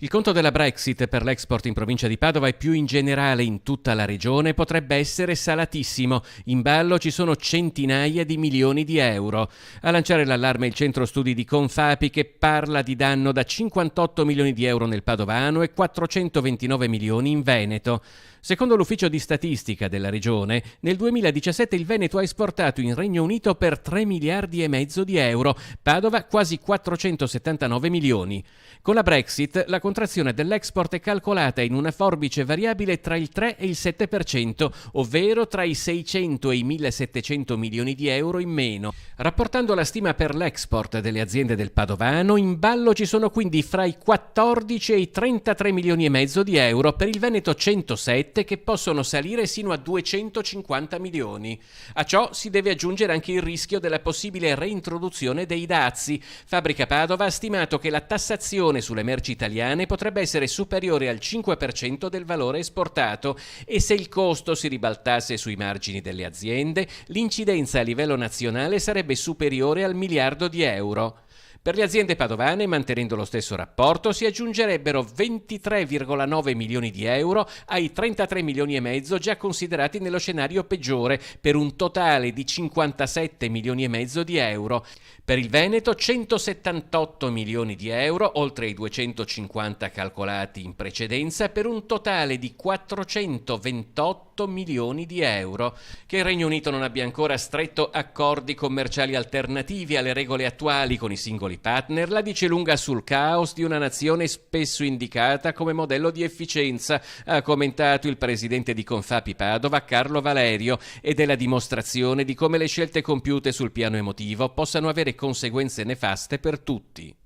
Il conto della Brexit per l'export in provincia di Padova e più in generale in tutta la regione potrebbe essere salatissimo. In ballo ci sono centinaia di milioni di euro. A lanciare l'allarme il centro studi di Confapi, che parla di danno da 58 milioni di euro nel Padovano e 429 milioni in Veneto. Secondo l'ufficio di statistica della regione, nel 2017 il Veneto ha esportato in Regno Unito per 3 miliardi e mezzo di euro, Padova quasi 479 milioni. Con la Brexit la contrazione dell'export è calcolata in una forbice variabile tra il 3 e il 7%, ovvero tra i 600 e i 1700 milioni di euro in meno. Rapportando la stima per l'export delle aziende del Padovano, in ballo ci sono quindi fra i 14 e i 33 milioni e mezzo di euro, per il Veneto 107, che possono salire sino a 250 milioni. A ciò si deve aggiungere anche il rischio della possibile reintroduzione dei dazi. Fabbrica Padova ha stimato che la tassazione sulle merci italiane potrebbe essere superiore al 5% del valore esportato e se il costo si ribaltasse sui margini delle aziende, l'incidenza a livello nazionale sarebbe superiore al miliardo di euro. Per le aziende padovane, mantenendo lo stesso rapporto, si aggiungerebbero 23,9 milioni di euro ai 33 milioni e mezzo già considerati nello scenario peggiore, per un totale di 57 milioni e mezzo di euro. Per il Veneto 178 milioni di euro, oltre ai 250 calcolati in precedenza, per un totale di 428 milioni di euro. Che il Regno Unito non abbia ancora stretto accordi commerciali alternativi alle regole attuali con i singoli partner la dice lunga sul caos di una nazione spesso indicata come modello di efficienza, ha commentato il presidente di Confapi Padova, Carlo Valerio, ed è la dimostrazione di come le scelte compiute sul piano emotivo possano avere conseguenze nefaste per tutti.